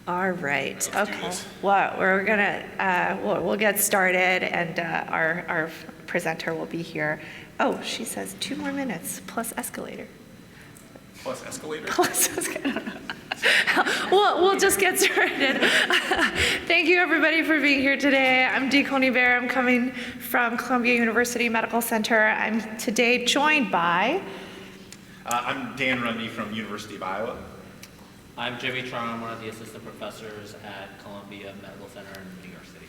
All right. Okay. Well, we're gonna we'll get started, and our presenter will be here. Oh, she says 2 more minutes plus escalator. Plus escalator? Plus escalator. We'll just get started. Thank you, everybody, for being here today. I'm Dee Coney-Bear. I'm coming from Columbia University Medical Center. I'm today joined by... I'm Dan Rundy from University of Iowa. I'm Jimmy Tron. I'm one of the assistant professors at Columbia Medical Center in New York City.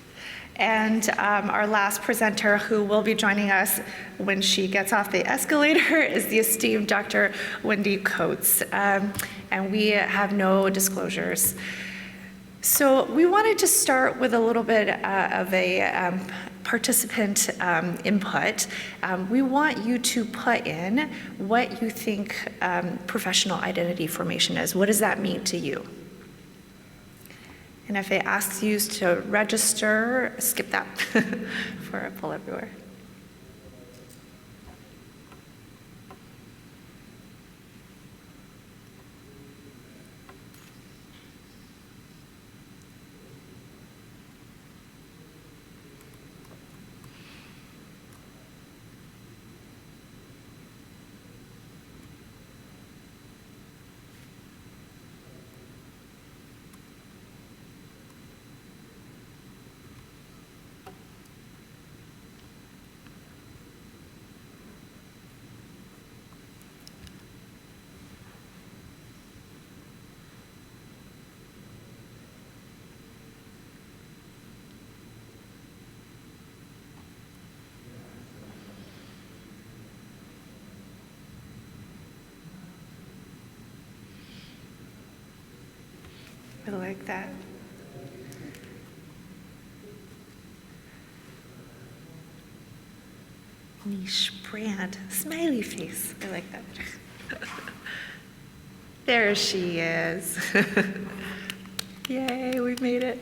And our last presenter, who will be joining us when she gets off the escalator, is the esteemed Dr. Wendy Coates. And we have no disclosures. So we wanted to start with a little bit of a participant input. We want you to put in what you think professional identity formation is. What does that mean to you? And if it asks you to register, skip that for a pull everywhere. I like that. Niche brand, smiley face. I like that. There she is. Yay, we made it.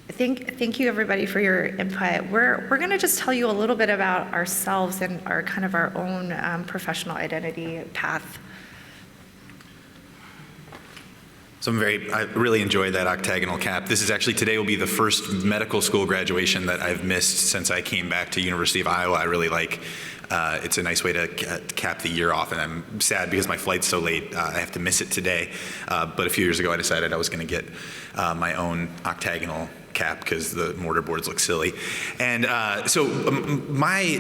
Thank you, everybody, for your input. We're going to just tell you a little bit about ourselves and our kind of our own professional identity path. So I really enjoyed that octagonal cap. This is actually, today will be the first medical school graduation that I've missed since I came back to University of Iowa. I really like, it's a nice way to cap the year off, and I'm sad because my flight's so late, I have to miss it today. But a few years ago I decided I was gonna get my own octagonal cap because the mortar boards look silly. And so my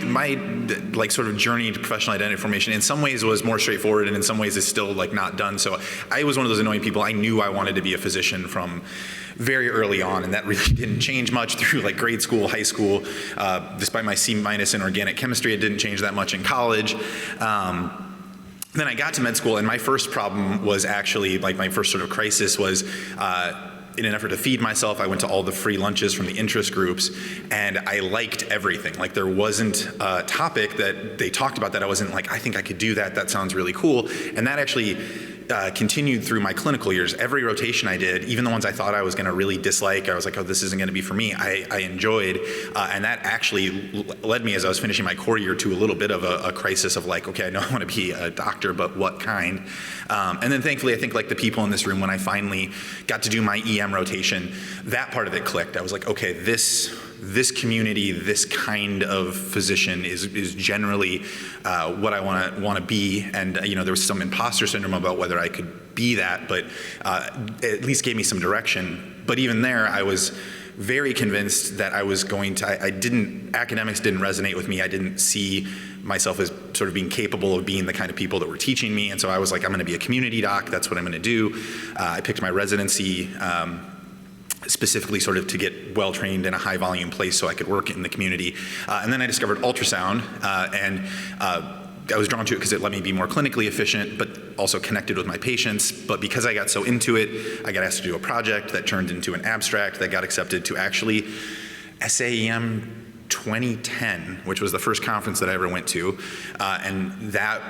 like sort of journey to professional identity formation in some ways was more straightforward, and in some ways is still like not done. So I was one of those annoying people. I knew I wanted to be a physician from very early on, and that really didn't change much through like grade school, high school. Despite my C- in organic chemistry, it didn't change that much in college. Then I got to med school, and my first problem was actually, like my first sort of crisis was, in an effort to feed myself, I went to all the free lunches from the interest groups, and I liked everything. Like there wasn't a topic that they talked about that I wasn't like, I think I could do that, that sounds really cool. And that actually continued through my clinical years. Every rotation I did, even the ones I thought I was gonna really dislike, I was like, oh, this isn't gonna be for me, I enjoyed. And that actually led me, as I was finishing my core year, to a little bit of a crisis of like, okay, I know I wanna be a doctor, but what kind? And then thankfully, I think like the people in this room, when I finally got to do my EM rotation, that part of it clicked. I was like, okay, this community, this kind of physician is generally what I want to be. And there was some imposter syndrome about whether I could be that, but at least gave me some direction. But even there, I was very convinced that I was going to, academics didn't resonate with me. I didn't see myself as sort of being capable of being the kind of people that were teaching me. And so I was like, I'm gonna be a community doc, that's what I'm gonna do. I picked my residency specifically sort of to get well-trained in a high-volume place so I could work in the community. And then I discovered ultrasound, and I was drawn to it because it let me be more clinically efficient, but also connected with my patients. But because I got so into it, I got asked to do a project that turned into an abstract that got accepted to actually SAEM 2010, which was the first conference that I ever went to. And that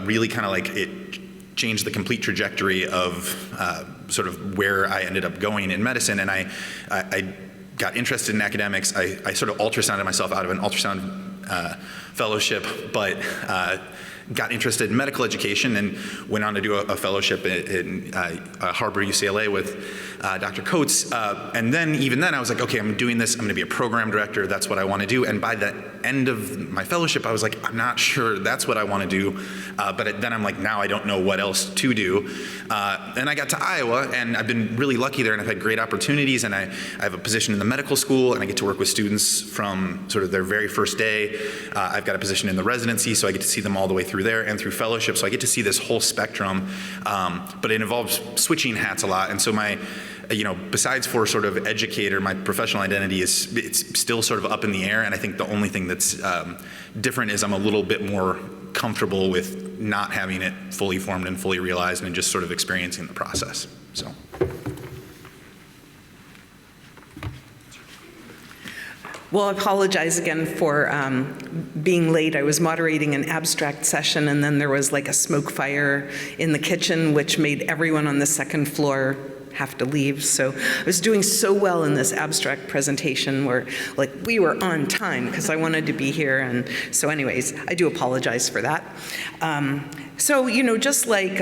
really kind of like, it changed the complete trajectory of sort of where I ended up going in medicine. And I got interested in academics. I sort of ultrasounded myself out of an ultrasound fellowship, but got interested in medical education and went on to do a fellowship in Harbor, UCLA with Dr. Coates. And then, even then, I was like, okay, I'm doing this. I'm going to be a program director. That's what I want to do. And by the end of my fellowship, I was like, I'm not sure that's what I want to do. But then I'm like, now I don't know what else to do. And I got to Iowa, and I've been really lucky there, and I've had great opportunities. And I have a position in the medical school, and I get to work with students from sort of their very first day. I've got a position in the residency, so I get to see them all the way through there and through fellowship. So I get to see this whole spectrum, but it involves switching hats a lot. And so my, besides for sort of educator, my professional identity it's still sort of up in the air. And I think the only thing that's different is I'm a little bit more comfortable with not having it fully formed and fully realized and just sort of experiencing the process, so. Well, I apologize again for being late. I was moderating an abstract session, and then there was like a smoke fire in the kitchen, which made everyone on the second floor have to leave. So I was doing so well in this abstract presentation where like we were on time because I wanted to be here. And so anyways, I do apologize for that. So, just like,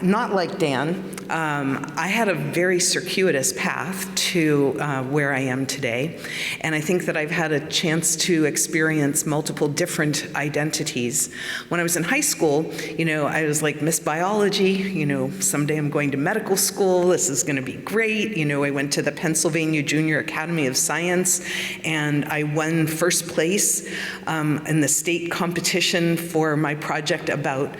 not like Dan, I had a very circuitous path to where I am today. And I think that I've had a chance to experience multiple different identities. When I was in high school, I was like Miss Biology, someday I'm going to medical school, this is gonna be great. I went to the Pennsylvania Junior Academy of Science, and I won first place in the state competition for my project about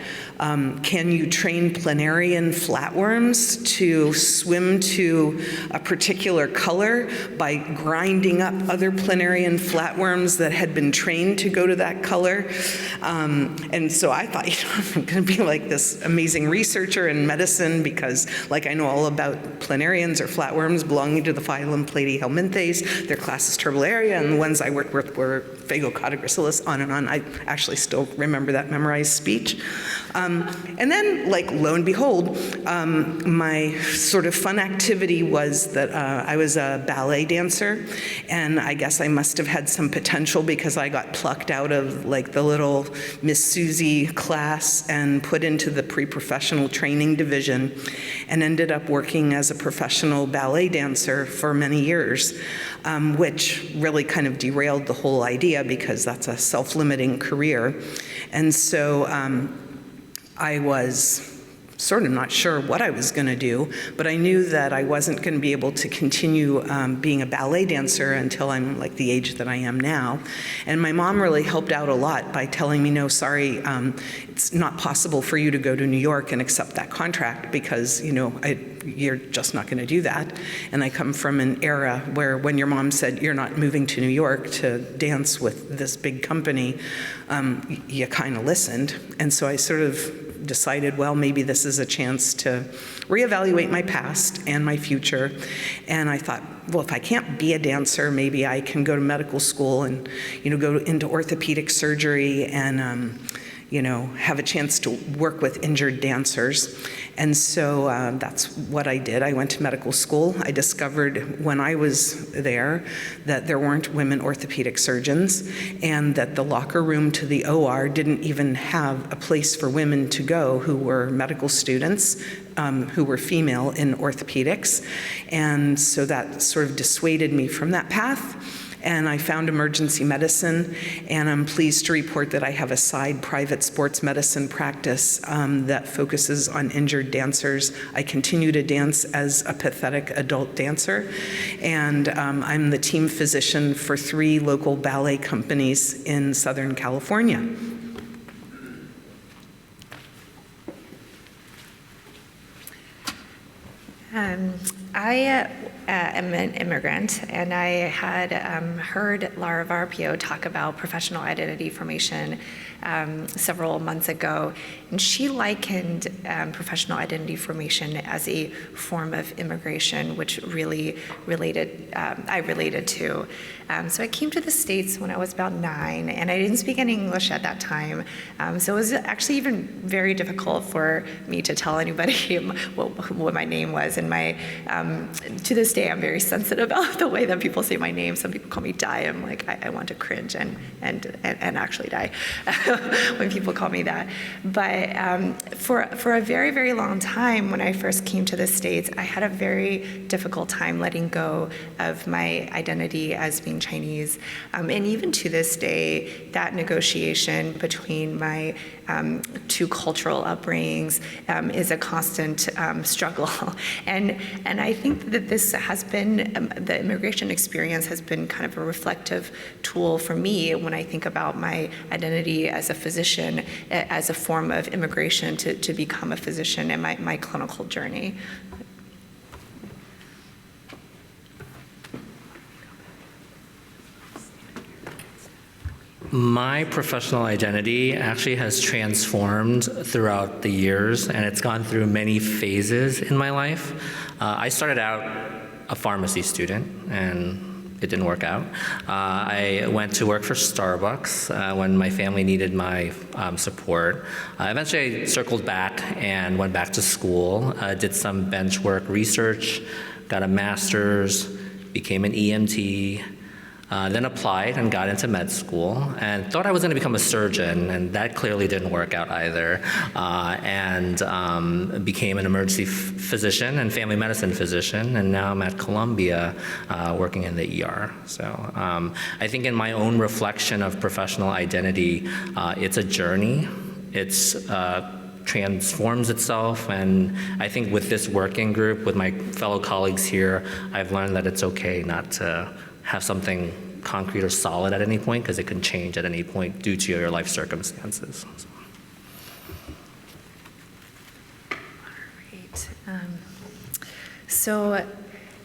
can you train planarian flatworms to swim to a particular color by grinding up other planarian flatworms that had been trained to go to that color. And so I thought, I'm going to be like this amazing researcher in medicine because I know all about planarians or flatworms belonging to the phylum Platyhelminthes. Their class is Turbellaria, and the ones I worked with were Phagocotogracilis, on and on. I actually still remember that memorized speech. And then, lo and behold, my sort of fun activity was that I was a ballet dancer, and I guess I must have had some potential because I got plucked out of the little Miss Susie class and put into the pre-professional training division and ended up working as a professional ballet dancer for many years, which really kind of derailed the whole idea because that's a self-limiting career. And so I was sort of not sure what I was going to do, but I knew that I wasn't going to be able to continue being a ballet dancer until I'm the age that I am now. And my mom really helped out a lot by telling me, no, sorry, it's not possible for you to go to New York and accept that contract because, you're just not going to do that. And I come from an era where when your mom said, you're not moving to New York to dance with this big company, you kind of listened. And so I sort of decided, well, maybe this is a chance to reevaluate my past and my future. And I thought, well, if I can't be a dancer, maybe I can go to medical school and, go into orthopedic surgery and, have a chance to work with injured dancers. And so that's what I did. I went to medical school. I discovered when I was there that there weren't women orthopedic surgeons and that the locker room to the OR didn't even have a place for women to go who were medical students, who were female in orthopedics. And so that sort of dissuaded me from that path. And I found emergency medicine, and I'm pleased to report that I have a side private sports medicine practice that focuses on injured dancers. I continue to dance as a pathetic adult dancer, and I'm the team physician for 3 local ballet companies in Southern California. I am an immigrant, and I had heard Lara Varpio talk about professional identity formation several months ago, and she likened professional identity formation as a form of immigration, which really I related to. So I came to the States when I was about 9, and I didn't speak any English at that time. So it was actually even very difficult for me to tell anybody what my name was. And my to this day, I'm very sensitive about the way that people say my name. Some people call me Di. I'm like, I want to cringe and actually die when people call me that. But for a very, very long time, when I first came to the States, I had a very difficult time letting go of my identity as being Chinese. And even to this day, that negotiation between my two cultural upbringings is a constant struggle. And I think that this has been, the immigration experience has been kind of a reflective tool for me when I think about my identity as a physician, as a form of immigration to become a physician and my clinical journey. My professional identity actually has transformed throughout the years, and it's gone through many phases in my life. I started out a pharmacy student, and it didn't work out. I went to work for Starbucks when my family needed my support. Eventually, I circled back and went back to school, did some bench work research, got a master's, became an EMT, then applied and got into med school and thought I was going to become a surgeon, and that clearly didn't work out either, and became an emergency physician and family medicine physician, and now I'm at Columbia working in the ER. So I think in my own reflection of professional identity, it's a journey. It's transforms itself, and I think with this working group, with my fellow colleagues here, I've learned that it's okay not to have something concrete or solid at any point, because it can change at any point due to your life circumstances. All right. So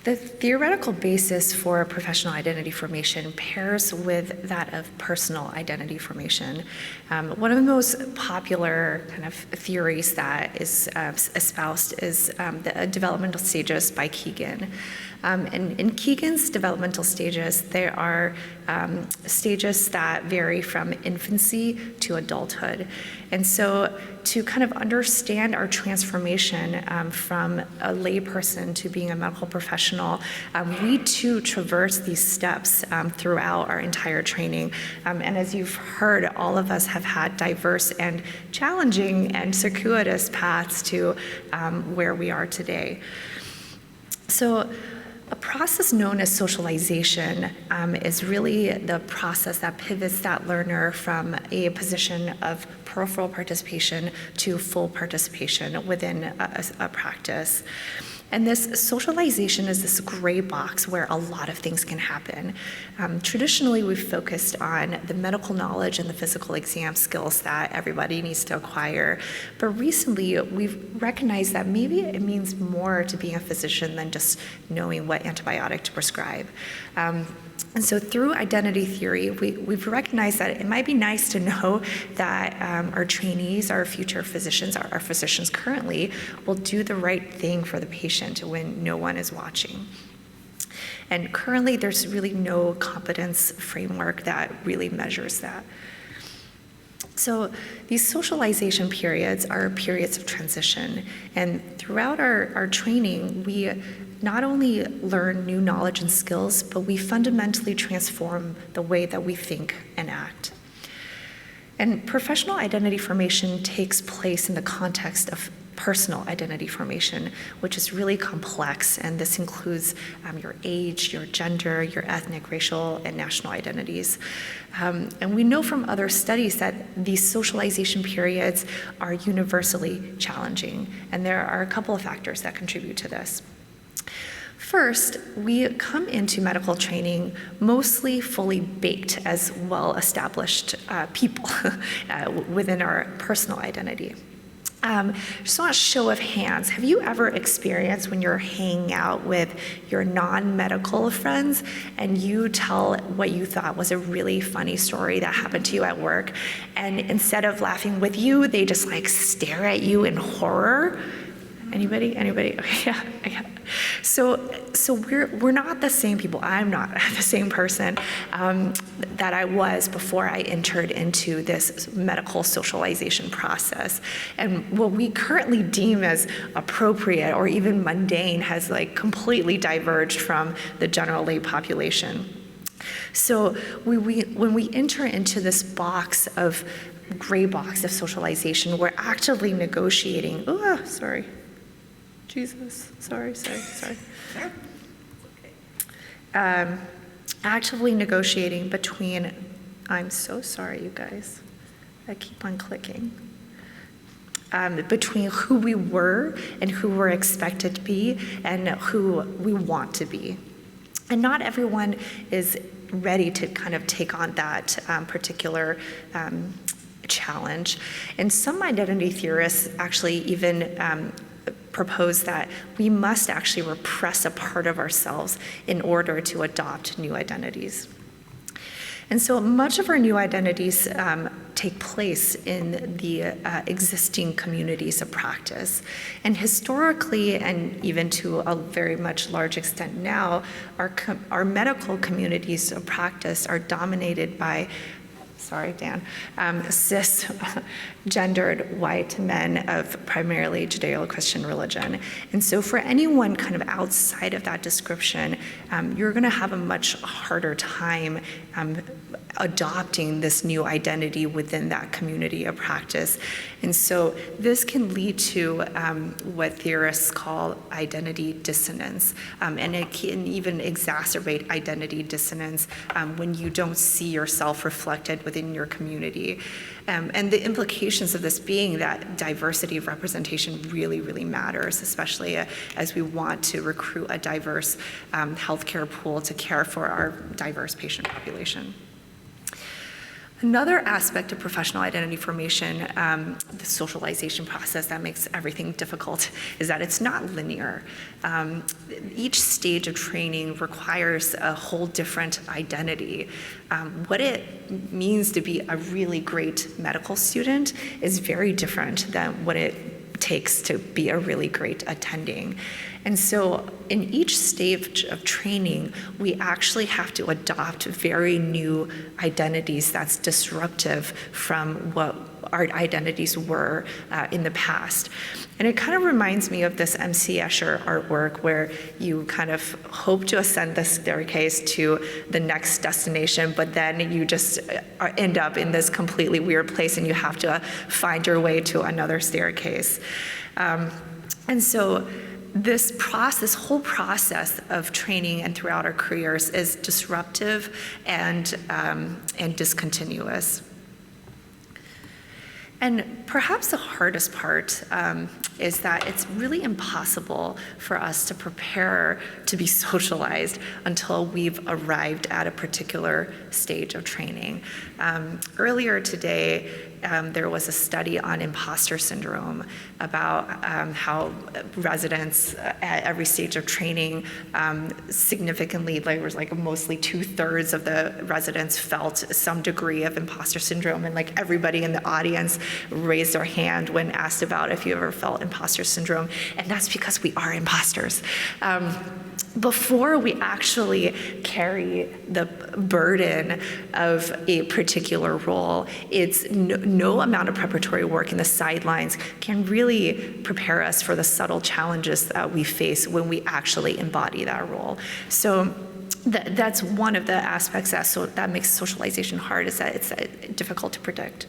the theoretical basis for professional identity formation pairs with that of personal identity formation. One of the most popular kind of theories that is espoused is the developmental stages by Kegan. And in Kegan's developmental stages, there are stages that vary from infancy to adulthood. And so to kind of understand our transformation from a layperson to being a medical professional, we too traverse these steps throughout our entire training. And as you've heard, all of us have had diverse and challenging and circuitous paths to where we are today. So a process known as socialization is really the process that pivots that learner from a position of peripheral participation to full participation within a practice. And this socialization is this gray box where a lot of things can happen. Traditionally, we've focused on the medical knowledge and the physical exam skills that everybody needs to acquire. But recently, we've recognized that maybe it means more to being a physician than just knowing what antibiotic to prescribe. And so through identity theory, we've recognized that it might be nice to know that our trainees, our future physicians, our physicians currently, will do the right thing for the patient when no one is watching. And currently, there's really no competence framework that really measures that. So these socialization periods are periods of transition. And throughout our training, we not only learn new knowledge and skills, but we fundamentally transform the way that we think and act. And professional identity formation takes place in the context of personal identity formation, which is really complex, and this includes your age, your gender, your ethnic, racial, and national identities. And we know from other studies that these socialization periods are universally challenging, and there are a couple of factors that contribute to this. First, we come into medical training mostly fully baked as well-established people within our personal identity. Just on a show of hands, have you ever experienced when you're hanging out with your non-medical friends and you tell what you thought was a really funny story that happened to you at work, and instead of laughing with you, they just like stare at you in horror? Anybody? Okay, yeah. So we're not the same people. I'm not the same person that I was before I entered into this medical socialization process. And what we currently deem as appropriate or even mundane has like completely diverged from the general lay population. So when we enter into this gray box of socialization, we're actively negotiating. Oh, sorry. Jesus, sorry. Actively negotiating between, I'm so sorry, you guys. I keep on clicking. Between who we were and who we're expected to be and who we want to be. And not everyone is ready to kind of take on that particular challenge. And some identity theorists actually even propose that we must actually repress a part of ourselves in order to adopt new identities. And so much of our new identities take place in the existing communities of practice. And historically, and even to a very much large extent now, our medical communities of practice are dominated by, sorry, Dan, cisgendered white men of primarily Judeo-Christian religion. And so for anyone kind of outside of that description, you're gonna have a much harder time adopting this new identity within that community of practice. And so this can lead to what theorists call identity dissonance. And it can even exacerbate identity dissonance when you don't see yourself reflected within your community. And the implications of this being that diversity of representation really, really matters, especially as we want to recruit a diverse healthcare pool to care for our diverse patient population. Another aspect of professional identity formation, the socialization process that makes everything difficult, is that it's not linear. Each stage of training requires a whole different identity. What it means to be a really great medical student is very different than what it takes to be a really great attending. And so in each stage of training, we actually have to adopt very new identities that's disruptive from what our identities were in the past. And it kind of reminds me of this M.C. Escher artwork where you kind of hope to ascend the staircase to the next destination, but then you just end up in this completely weird place and you have to find your way to another staircase. And so this whole process of training and throughout our careers is disruptive and discontinuous. And perhaps the hardest part is that it's really impossible for us to prepare to be socialized until we've arrived at a particular stage of training. Earlier today, there was a study on imposter syndrome about how residents at every stage of training significantly, there was like mostly 2/3 of the residents felt some degree of imposter syndrome, and like everybody in the audience raised their hand when asked about if you ever felt imposter syndrome, and that's because we are imposters. Before we actually carry the burden of a particular role, it's no amount of preparatory work in the sidelines can really prepare us for the subtle challenges that we face when we actually embody that role. So that's one of the aspects that makes socialization hard, is that it's difficult to predict.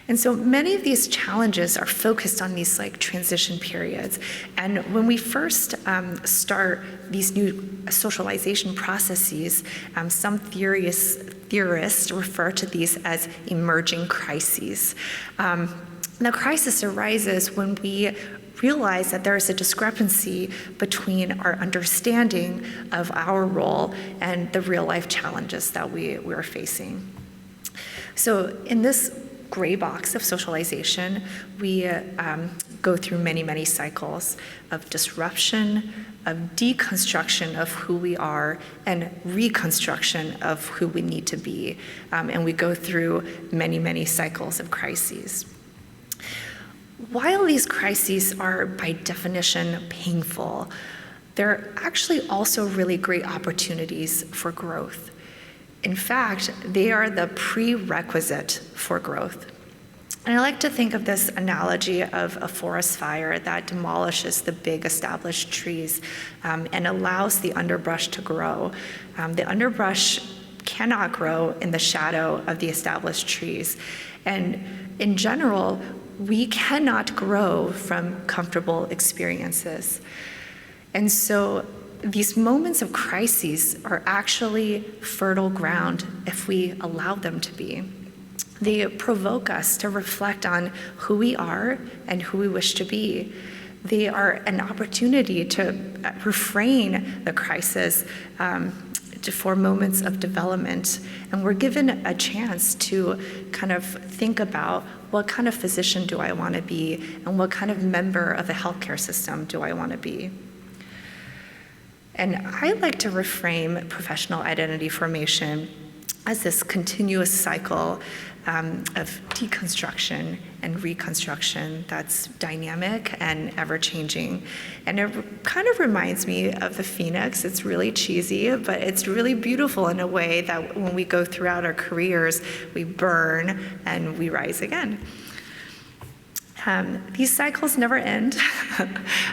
And so many of these challenges are focused on these like transition periods. And when we first start these new socialization processes, some theorists refer to these as emerging crises. The crisis arises when we realize that there is a discrepancy between our understanding of our role and the real life challenges that we're facing. So in this gray box of socialization, we go through many, many cycles of disruption, of deconstruction of who we are, and reconstruction of who we need to be. And we go through many, many cycles of crises. while these crises are by definition painful, they're actually also really great opportunities for growth. In fact, they are the prerequisite for growth. And I like to think of this analogy of a forest fire that demolishes the big established trees and allows the underbrush to grow. The underbrush cannot grow in the shadow of the established trees. And in general, we cannot grow from comfortable experiences. And so these moments of crises are actually fertile ground if we allow them to be. They provoke us to reflect on who we are and who we wish to be. They are an opportunity to refrain the crisis for moments of development. And we're given a chance to kind of think about what kind of physician do I want to be and what kind of member of the healthcare system do I want to be. And I like to reframe professional identity formation as this continuous cycle of deconstruction and reconstruction that's dynamic and ever-changing. And it kind of reminds me of the phoenix. It's really cheesy, but it's really beautiful in a way that when we go throughout our careers, we burn and we rise again. These cycles never end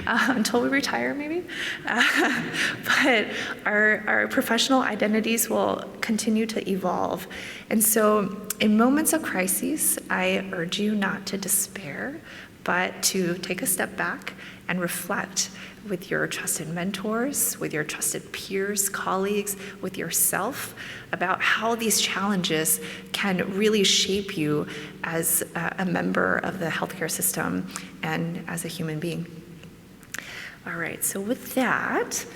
until we retire, maybe. But our professional identities will continue to evolve. And so in moments of crises, I urge you not to despair, but to take a step back and reflect with your trusted mentors, with your trusted peers, colleagues, with yourself about how these challenges can really shape you as a member of the healthcare system and as a human being. All right, so with that,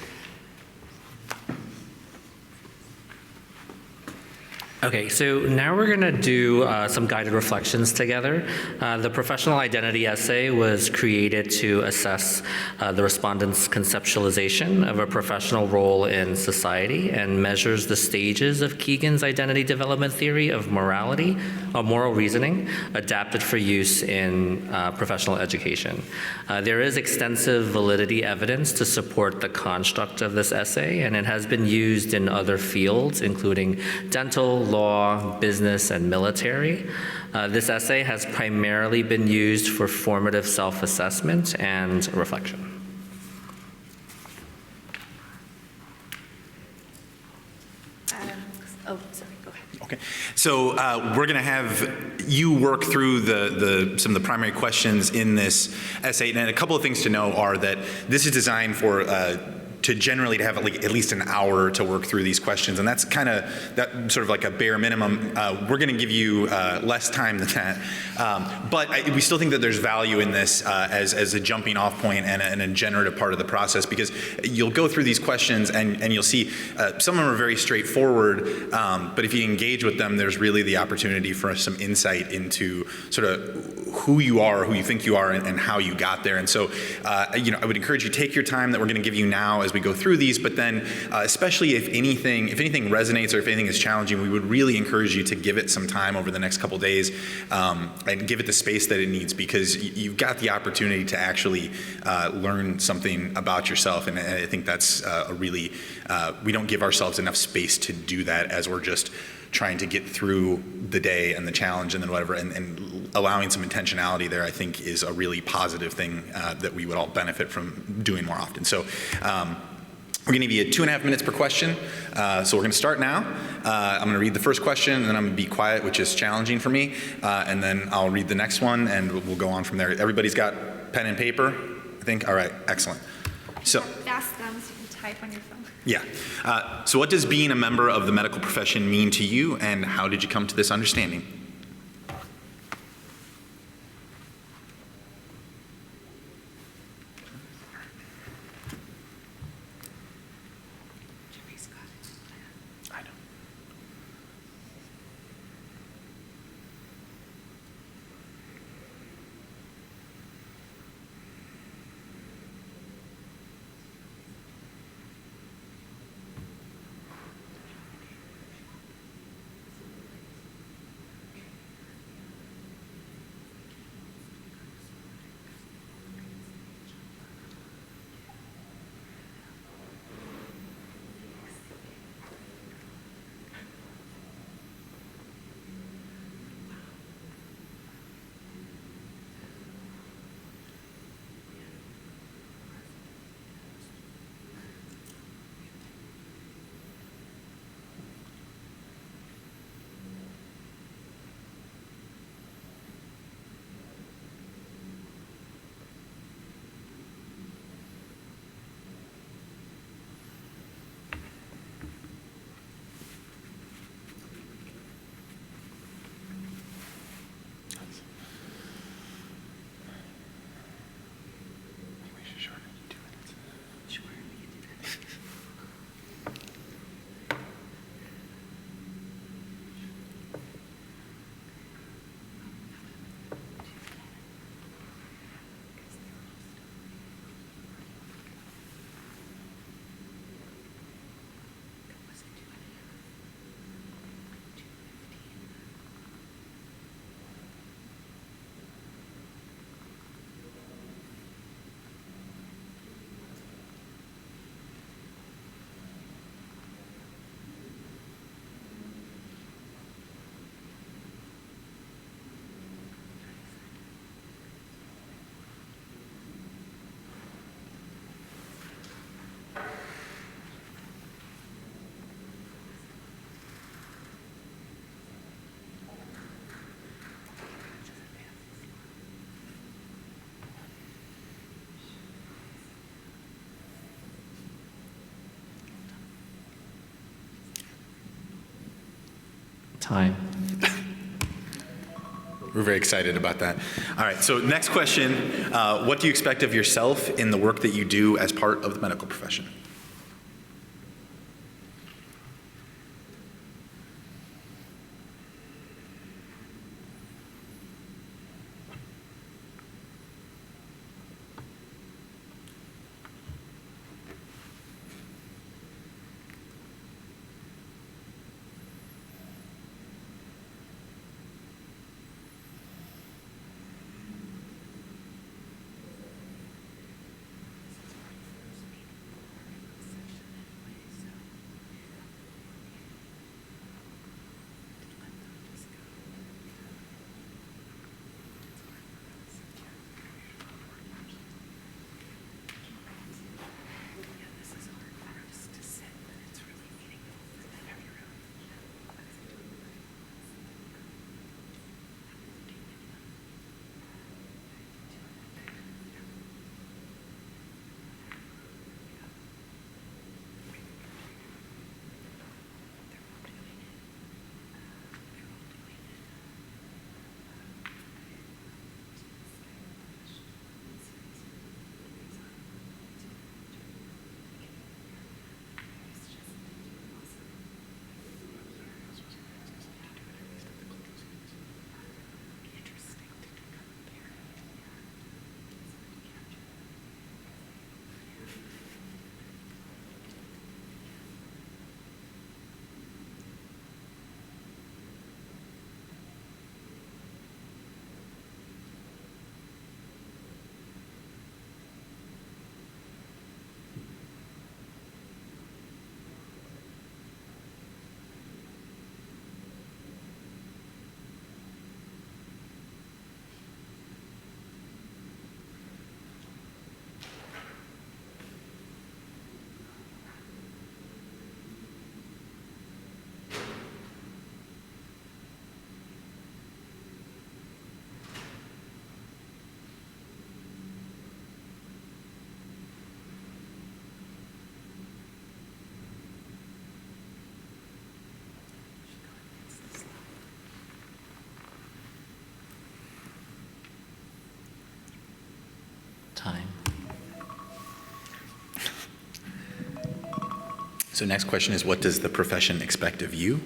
Okay, so now we're going to do some guided reflections together. The professional identity essay was created to assess the respondent's conceptualization of a professional role in society and measures the stages of Kegan's identity development theory of morality, moral reasoning, adapted for use in professional education. There is extensive validity evidence to support the construct of this essay, and it has been used in other fields, including dental, law, business, and military. This essay has primarily been used for formative self-assessment and reflection. oh, sorry, go ahead. Okay, so we're going to have you work through some of the primary questions in this essay, and a couple of things to know are that this is designed for to generally to have at least an hour to work through these questions, and that's kind of that sort of like a bare minimum. We're going to give you less time than that, but we still think that there's value in this as a jumping off point and a generative part of the process, because you'll go through these questions and you'll see some of them are very straightforward, but if you engage with them, there's really the opportunity for some insight into sort of who you are, who you think you are, and how you got there. And so, I would encourage you to take your time that we're going to give you now as we go through these, but then especially if anything resonates or if anything is challenging, we would really encourage you to give it some time over the next couple days and give it the space that it needs, because you've got the opportunity to actually learn something about yourself, and I think that's we don't give ourselves enough space to do that as we're just trying to get through the day and the challenge and then whatever, and allowing some intentionality there, I think, is a really positive thing that we would all benefit from doing more often. So we're going to give you 2.5 minutes per question. So we're going to start now. I'm going to read the first question, and then I'm going to be quiet, which is challenging for me, and then I'll read the next one, and we'll go on from there. Everybody's got pen and paper, I think? All right, excellent. So Fast thumbs, you can type on your phone. Yeah. So what does being a member of the medical profession mean to you, and how did you come to this understanding? I know. Time. We're very excited about that. All right, so next question. What do you expect of yourself in the work that you do as part of the medical profession? Time. So next question is, what does the profession expect of you?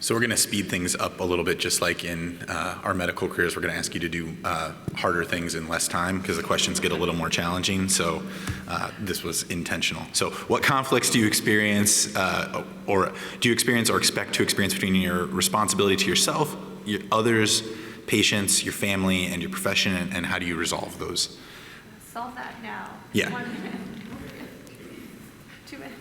So we're going to speed things up a little bit, just like in our medical careers. We're going to ask you to do harder things in less time because the questions get a little more challenging. So this was intentional. So what conflicts do you experience or expect to experience between your responsibility to yourself, your others, patients, your family, and your profession, and how do you resolve those? Solve that now. Yeah. 1 minute. 2 minutes.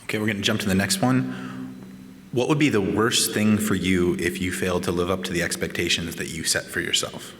Okay, we're going to jump to the next one. What would be the worst thing for you if you failed to live up to the expectations that you set for yourself?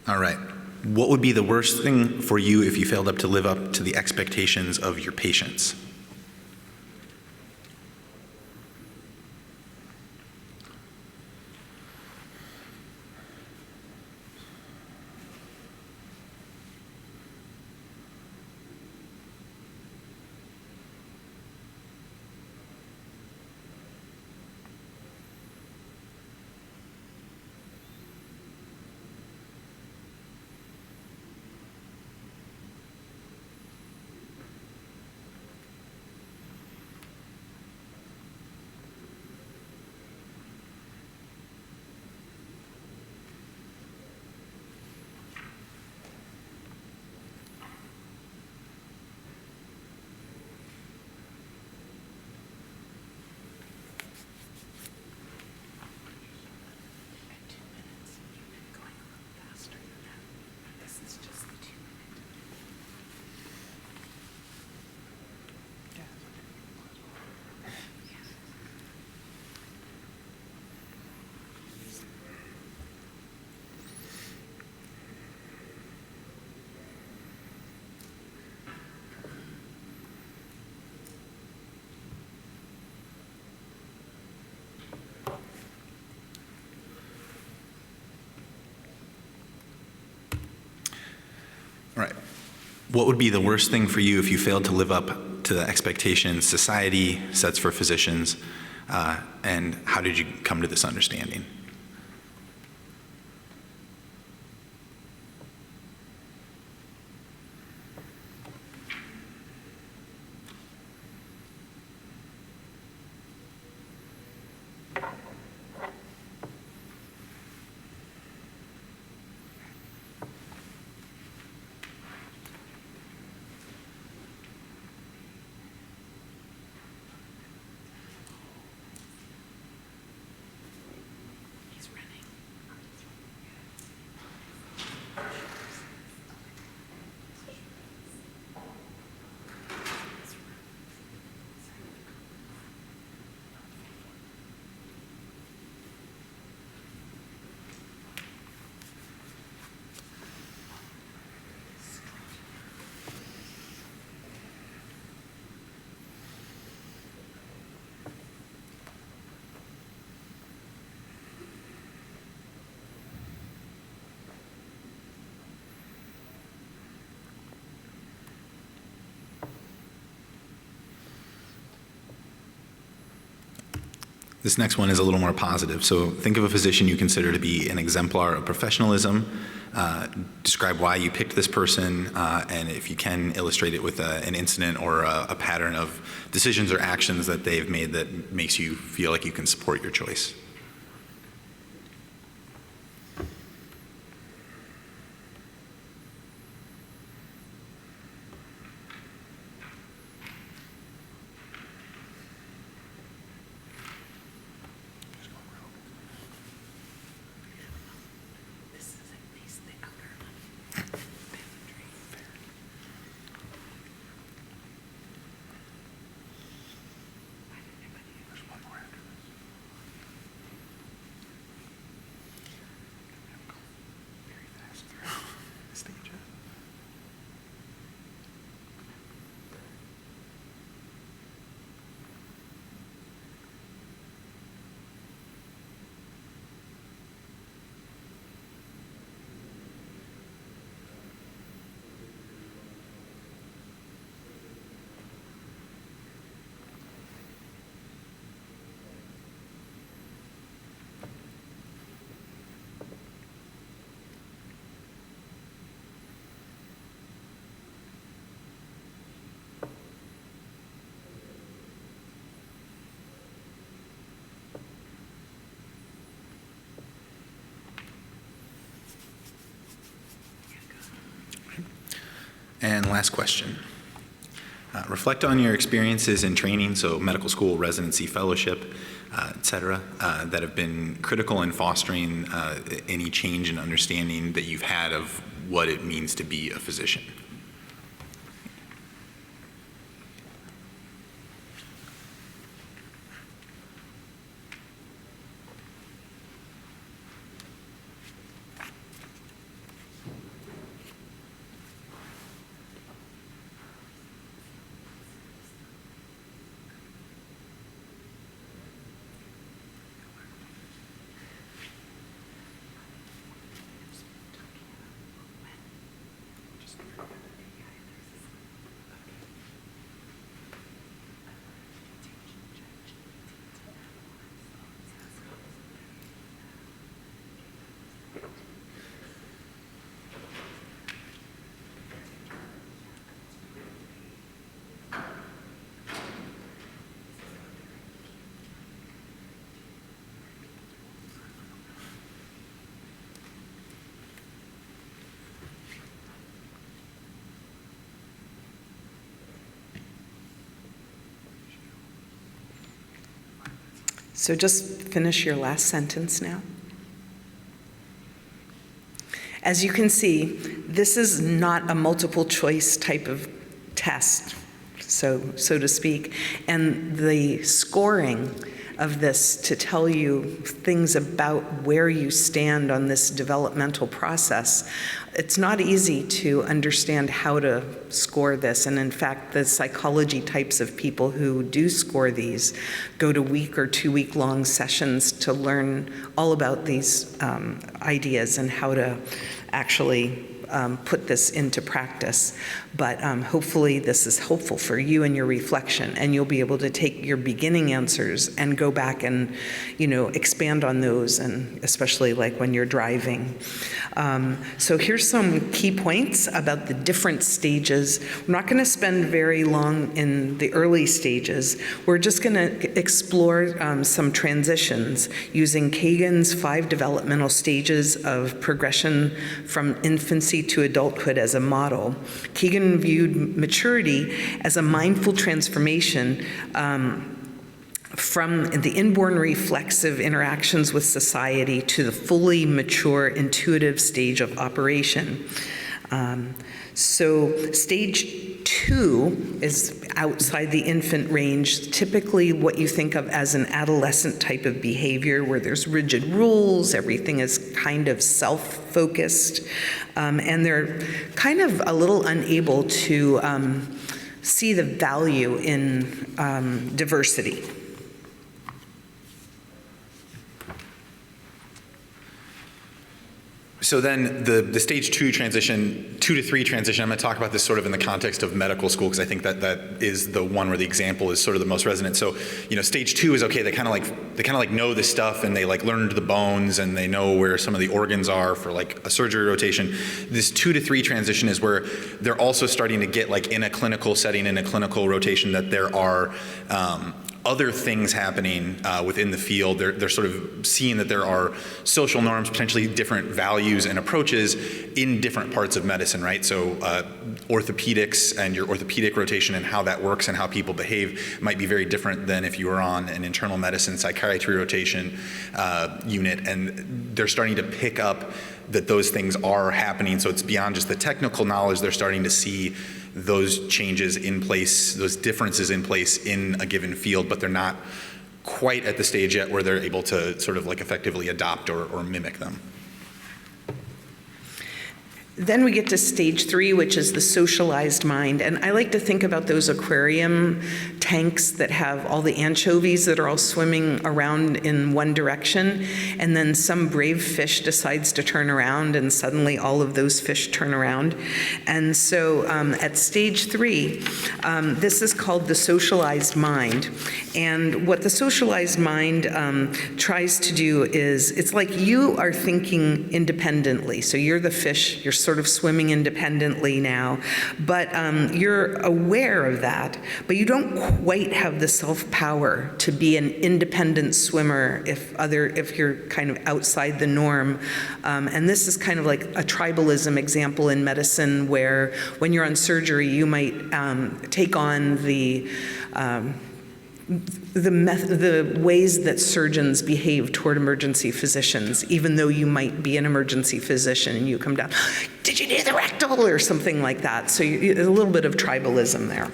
All right. What would be the worst thing for you if you failed to live up to the expectations of your patients? All right. What would be the worst thing for you if you failed to live up to the expectations society sets for physicians, and how did you come to this understanding? This next one is a little more positive. So think of a physician you consider to be an exemplar of professionalism. Describe why you picked this person, and if you can, illustrate it with an incident or a pattern of decisions or actions that they've made that makes you feel like you can support your choice. And last question. Reflect on your experiences in training, so medical school, residency, fellowship, et cetera, that have been critical in fostering any change in understanding that you've had of what it means to be a physician. So just finish your last sentence now. As you can see, this is not a multiple choice type of test, so to speak, and the scoring of this to tell you things about where you stand on this developmental process, it's not easy to understand how to score this. And in fact, the psychology types of people who do score these go to week or 2 week long sessions to learn all about these ideas and how to actually put this into practice. But hopefully this is helpful for you and your reflection, and you'll be able to take your beginning answers and go back and, expand on those, and especially like when you're driving. So here's some key points about the different stages. We're not going to spend very long in the early stages. We're just going to explore some transitions using Kegan's 5 developmental stages of progression from infancy to adulthood as a model. Kegan viewed maturity as a mindful transformation from the inborn reflexive interactions with society to the fully mature intuitive stage of operation. So stage 2 is outside the infant range, typically what you think of as an adolescent type of behavior where there's rigid rules, everything is kind of self-focused, and they're kind of a little unable to see the value in diversity. So then the stage 2 transition, 2 to 3 transition, I'm going to talk about this sort of in the context of medical school, because I think that is the one where the example is sort of the most resonant. So, stage 2 is okay. They kind of like know this stuff, and they like learn to the bones, and they know where some of the organs are for like a surgery rotation. This 2 to 3 transition is where they're also starting to get like in a clinical setting, in a clinical rotation, that there are other things happening within the field. They're sort of seeing that there are social norms, potentially different values and approaches in different parts of medicine, right? So orthopedics and your orthopedic rotation and how that works and how people behave might be very different than if you were on an internal medicine psychiatry rotation unit. And they're starting to pick up that those things are happening. So it's beyond just the technical knowledge. They're starting to see those changes in place, those differences in place in a given field, but they're not quite at the stage yet where they're able to sort of like effectively adopt or mimic them. Then we get to stage 3, which is the socialized mind. And I like to think about those aquarium tanks that have all the anchovies that are all swimming around in one direction. And then some brave fish decides to turn around, and suddenly all of those fish turn around. And so at stage 3, this is called the socialized mind. And what the socialized mind tries to do is, it's like you are thinking independently. So you're the fish, you're sort of swimming independently now, but you're aware of that, but you don't quite have the self-power to be an independent swimmer if you're kind of outside the norm. And this is kind of like a tribalism example in medicine, where when you're on surgery, you might take on the ways that surgeons behave toward emergency physicians, even though you might be an emergency physician and you come down, did you do the rectal, or something like that. So a little bit of tribalism there.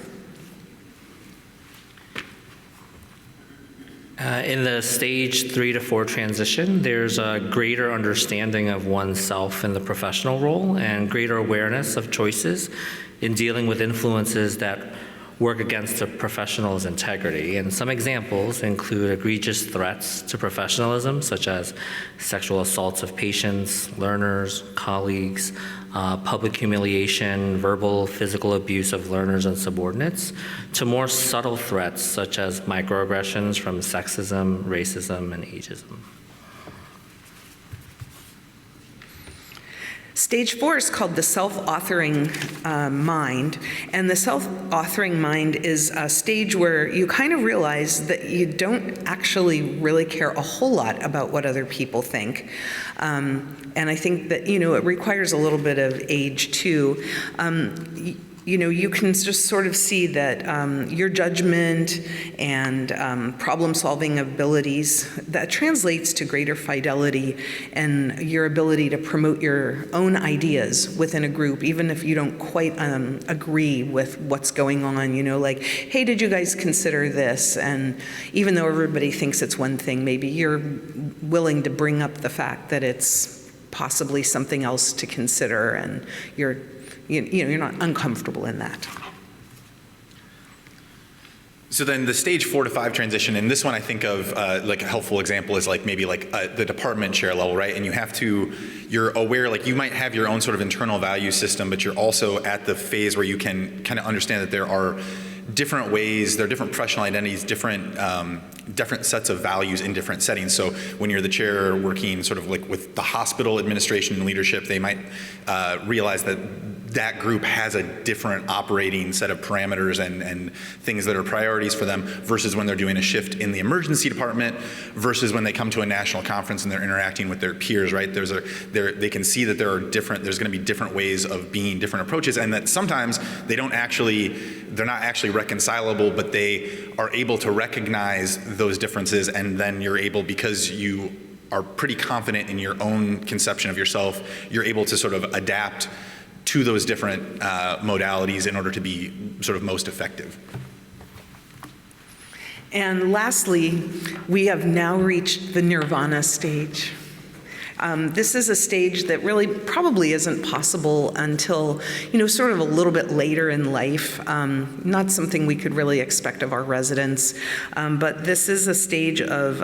In the stage 3 to 4 transition, there's a greater understanding of oneself in the professional role and greater awareness of choices in dealing with influences that work against a professional's integrity. And some examples include egregious threats to professionalism, such as sexual assaults of patients, learners, colleagues, public humiliation, verbal, physical abuse of learners and subordinates, to more subtle threats, such as microaggressions from sexism, racism, and ageism. Stage 4 is called the self-authoring mind, and the self-authoring mind is a stage where you kind of realize that you don't actually really care a whole lot about what other people think. And I think that, it requires a little bit of age too. You can just sort of see that your judgment and problem-solving abilities, that translates to greater fidelity and your ability to promote your own ideas within a group, even if you don't quite agree with what's going on, like, hey, did you guys consider this? And even though everybody thinks it's one thing, maybe you're willing to bring up the fact that it's possibly something else to consider, and you're not uncomfortable in that. So then the stage 4 to 5 transition, and this one I think of like a helpful example is like maybe like the department chair level, right? And you're aware, like you might have your own sort of internal value system, but you're also at the phase where you can kind of understand that there are different ways, there are different professional identities, different sets of values in different settings. So when you're the chair working sort of like with the hospital administration and leadership, they might realize that that group has a different operating set of parameters and things that are priorities for them versus when they're doing a shift in the emergency department versus when they come to a national conference and they're interacting with their peers, right? They can see that there's going to be different ways of being, different approaches, and that sometimes they're not actually reconcilable, but they are able to recognize those differences, and then you're able, because you are pretty confident in your own conception of yourself, you're able to sort of adapt to those different modalities in order to be sort of most effective. And lastly, we have now reached the nirvana stage. This is a stage that really probably isn't possible until, sort of a little bit later in life. Not something we could really expect of our residents, but this is a stage of,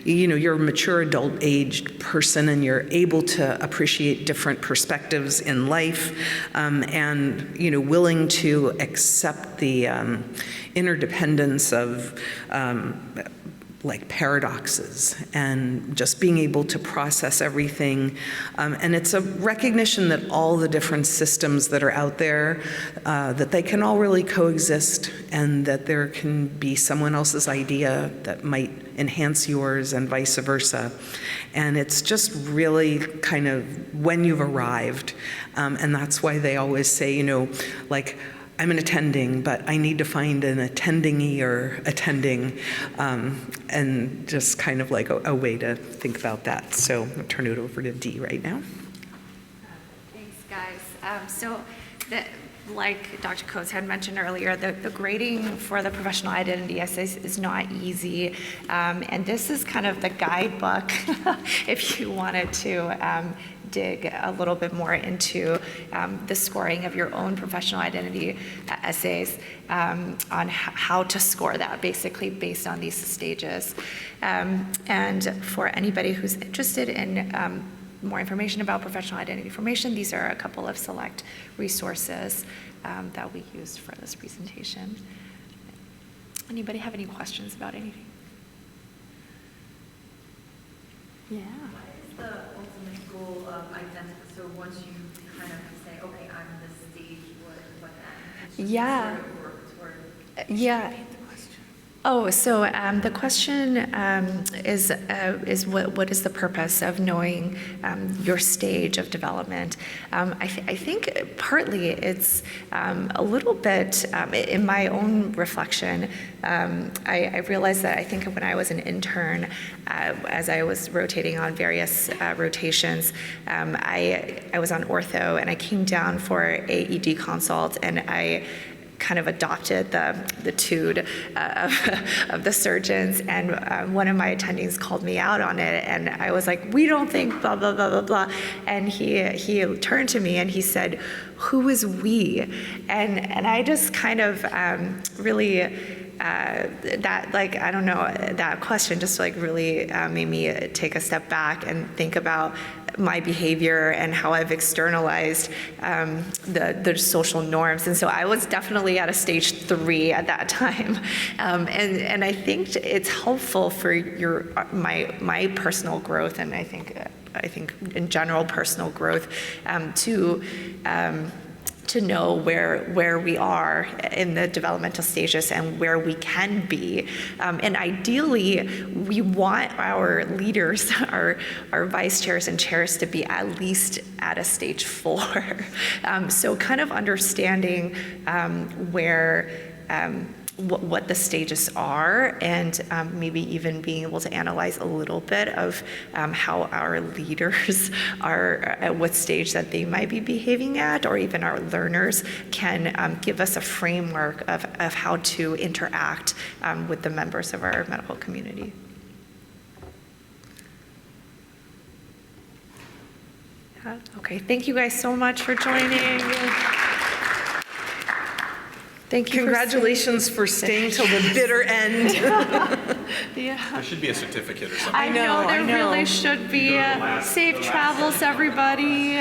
you're a mature adult-aged person and you're able to appreciate different perspectives in life, and, willing to accept the interdependence of like paradoxes and just being able to process everything. And it's a recognition that all the different systems that are out there, that they can all really coexist, and that there can be someone else's idea that might enhance yours and vice versa. And it's just really kind of when you've arrived. And that's why they always say, like, I'm an attending, but I need to find an attendingee or attending, and just kind of like a way to think about that. So I'll turn it over to Dee right now. Thanks, guys. Like Dr. Coates had mentioned earlier, the grading for the professional identity essays is not easy, and this is kind of the guidebook if you wanted to dig a little bit more into the scoring of your own professional identity essays, on how to score that, basically based on these stages. And for anybody who's interested in more information about professional identity formation, these are a couple of select resources that we used for this presentation. Anybody have any questions about anything? Yeah. The ultimate goal of identity. So once you kind of say, okay, I'm this stage, what then? Yeah. Sort of work toward. Yeah. Oh, so the question is what is the purpose of knowing your stage of development? I think partly it's a little bit, in my own reflection, I realized that I think when I was an intern, as I was rotating on various rotations, I was on ortho and I came down for a ED consult, and I kind of adopted the tude of the surgeons, and one of my attendings called me out on it, and I was like, we don't think blah, blah, blah, blah, blah. And he turned to me and he said, who is we? And I just kind of really, that question just like really made me take a step back and think about my behavior and how I've externalized the social norms. And so I was definitely at a stage 3 at that time. And I think it's helpful for my personal growth, and I think in general personal growth, to know where we are in the developmental stages and where we can be. And ideally, we want our leaders, our vice chairs and chairs, to be at least at a stage 4. So kind of understanding where what the stages are, and maybe even being able to analyze a little bit of how our leaders are, at what stage that they might be behaving at, or even our learners can give us a framework of how to interact with the members of our medical community. Okay, thank you guys so much for joining. Thank you. Congratulations for staying till the bitter end. Yeah. There should be a certificate or something. I know, there I know. really should be. Safe travels, everybody.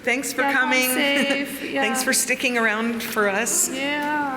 Thanks for Get home coming. safe. Yeah. Thanks for sticking around for us. Yeah.